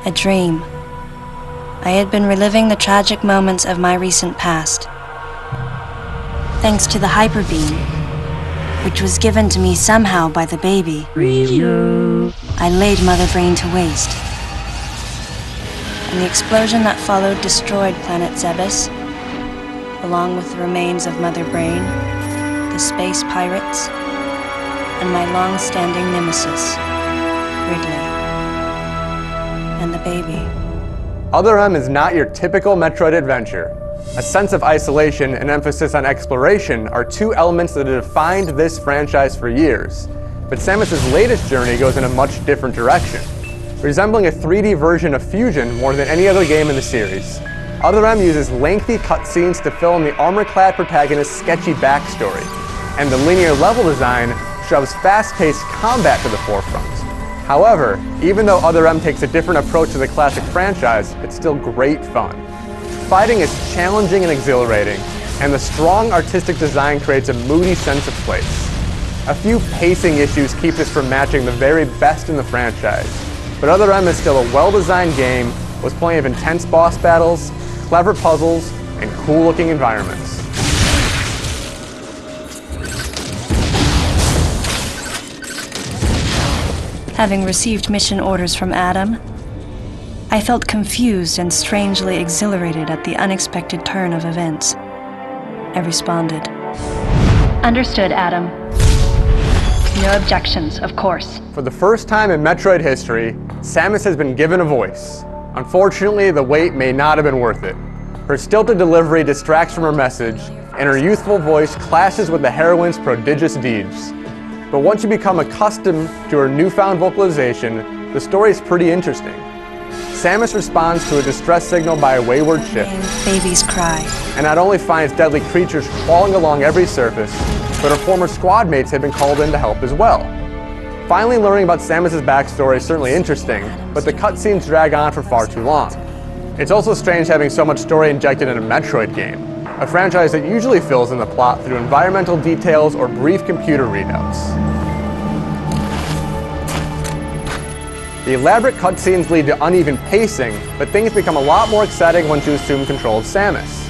A dream. I had been reliving the tragic moments of my recent past. Thanks to the hyper beam, which was given to me somehow by the baby, I laid Mother Brain to waste. And the explosion that followed destroyed planet Zebes, along with the remains of Mother Brain, the space pirates, and my long-standing nemesis, Ridley, and the baby. Other M is not your typical Metroid adventure. A sense of isolation and emphasis on exploration are two elements that have defined this franchise for years. But Samus's latest journey goes in a much different direction, resembling a 3D version of Fusion more than any other game in the series. Other M uses lengthy cutscenes to fill in the armor-clad protagonist's sketchy backstory, and the linear level design shoves fast-paced combat to the forefront. However, even though Other M takes a different approach to the classic franchise, it's still great fun. Fighting is challenging and exhilarating, and the strong artistic design creates a moody sense of place. A few pacing issues keep this from matching the very best in the franchise, but Other M is still a well-designed game with plenty of intense boss battles, clever puzzles, and cool-looking environments. Having received mission orders from Adam, I felt confused and strangely exhilarated at the unexpected turn of events. I responded. Understood, Adam. No objections, of course. For the first time in Metroid history, Samus has been given a voice. Unfortunately, the wait may not have been worth it. Her stilted delivery distracts from her message, and her youthful voice clashes with the heroine's prodigious deeds. But once you become accustomed to her newfound vocalization, the story is pretty interesting. Samus responds to a distress signal by a wayward ship, Baby's cry, and not only finds deadly creatures crawling along every surface, but her former squad mates have been called in to help as well. Finally learning about Samus's backstory is certainly interesting, but the cutscenes drag on for far too long. It's also strange having so much story injected in a Metroid game, a franchise that usually fills in the plot through environmental details or brief computer readouts. The elaborate cutscenes lead to uneven pacing, but things become a lot more exciting once you assume control of Samus.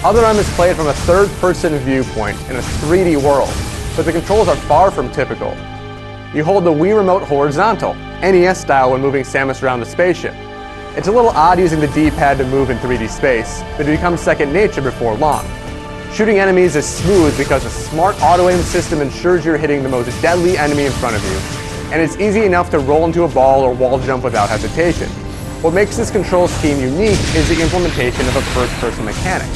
Other M is played from a third-person viewpoint in a 3D world, but the controls are far from typical. You hold the Wii Remote horizontal, NES style when moving Samus around the spaceship. It's a little odd using the D-pad to move in 3D space, but it becomes second nature before long. Shooting enemies is smooth because a smart auto-aim system ensures you're hitting the most deadly enemy in front of you, and it's easy enough to roll into a ball or wall jump without hesitation. What makes this control scheme unique is the implementation of a first-person mechanic.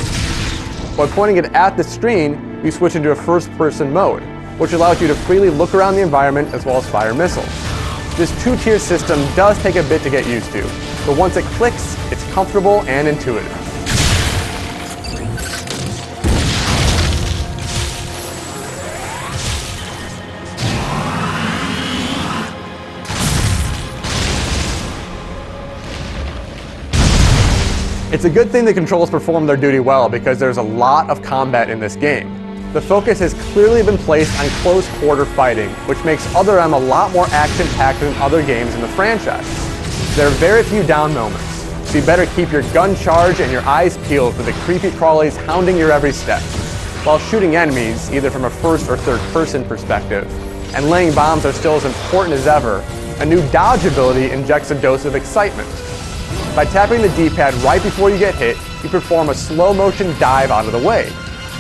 By pointing it at the screen, you switch into a first-person mode, which allows you to freely look around the environment as well as fire missiles. This two-tier system does take a bit to get used to, but once it clicks, it's comfortable and intuitive. It's a good thing the controls perform their duty well because there's a lot of combat in this game. The focus has clearly been placed on close quarter fighting, which makes Other M a lot more action-packed than other games in the franchise. There are very few down moments, so you better keep your gun charged and your eyes peeled for the creepy crawlies hounding your every step, while shooting enemies, either from a first or third-person perspective, and laying bombs are still as important as ever. A new dodge ability injects a dose of excitement. By tapping the D-pad right before you get hit, you perform a slow-motion dive out of the way.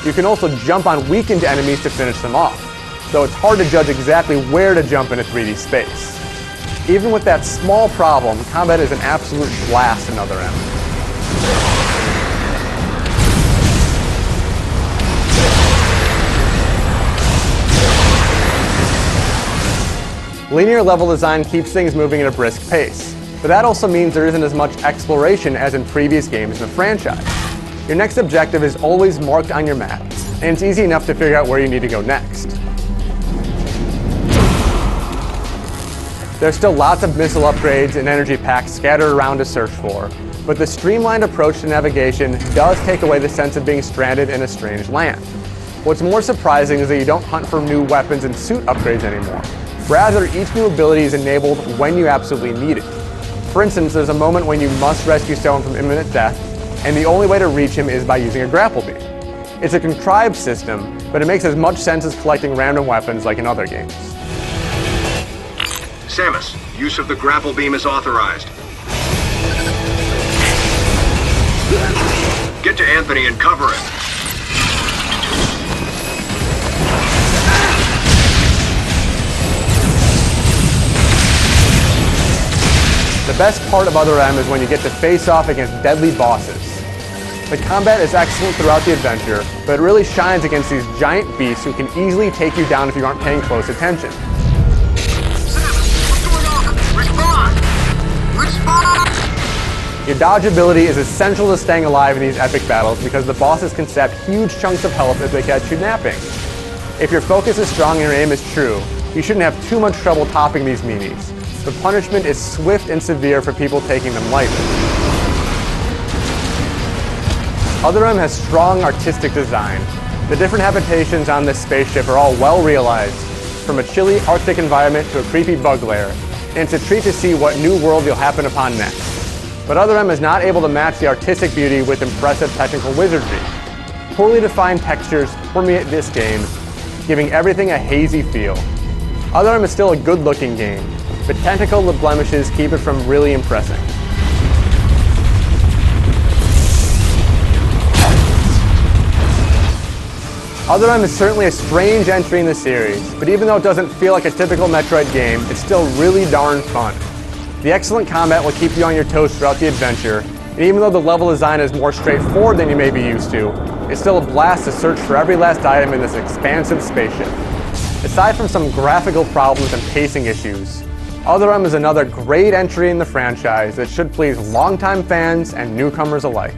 You can also jump on weakened enemies to finish them off, though it's hard to judge exactly where to jump in a 3D space. Even with that small problem, combat is an absolute blast in Other M. Linear level design keeps things moving at a brisk pace, but that also means there isn't as much exploration as in previous games in the franchise. Your next objective is always marked on your map, and it's easy enough to figure out where you need to go next. There's still lots of missile upgrades and energy packs scattered around to search for, but the streamlined approach to navigation does take away the sense of being stranded in a strange land. What's more surprising is that you don't hunt for new weapons and suit upgrades anymore. Rather, each new ability is enabled when you absolutely need it. For instance, there's a moment when you must rescue someone from imminent death, and the only way to reach him is by using a grapple beam. It's a contrived system, but it makes as much sense as collecting random weapons like in other games. Samus, use of the grapple beam is authorized. Get to Anthony and cover him. The best part of Other M is when you get to face off against deadly bosses. The combat is excellent throughout the adventure, but it really shines against these giant beasts who can easily take you down if you aren't paying close attention. Samus, what's going on? Respond! Respond! Your dodge ability is essential to staying alive in these epic battles because the bosses can sap huge chunks of health if they catch you napping. If your focus is strong and your aim is true, you shouldn't have too much trouble topping these meanies. The punishment is swift and severe for people taking them lightly. Other M has strong artistic design. The different habitations on this spaceship are all well realized, from a chilly Arctic environment to a creepy bug lair, and it's a treat to see what new world you'll happen upon next. But Other M is not able to match the artistic beauty with impressive technical wizardry. Poorly defined textures permeate this game, giving everything a hazy feel. Other M is still a good-looking game, but technical blemishes keep it from really impressing. Other M is certainly a strange entry in the series, but even though it doesn't feel like a typical Metroid game, it's still really darn fun. The excellent combat will keep you on your toes throughout the adventure, and even though the level design is more straightforward than you may be used to, it's still a blast to search for every last item in this expansive spaceship. Aside from some graphical problems and pacing issues, Other M is another great entry in the franchise that should please longtime fans and newcomers alike.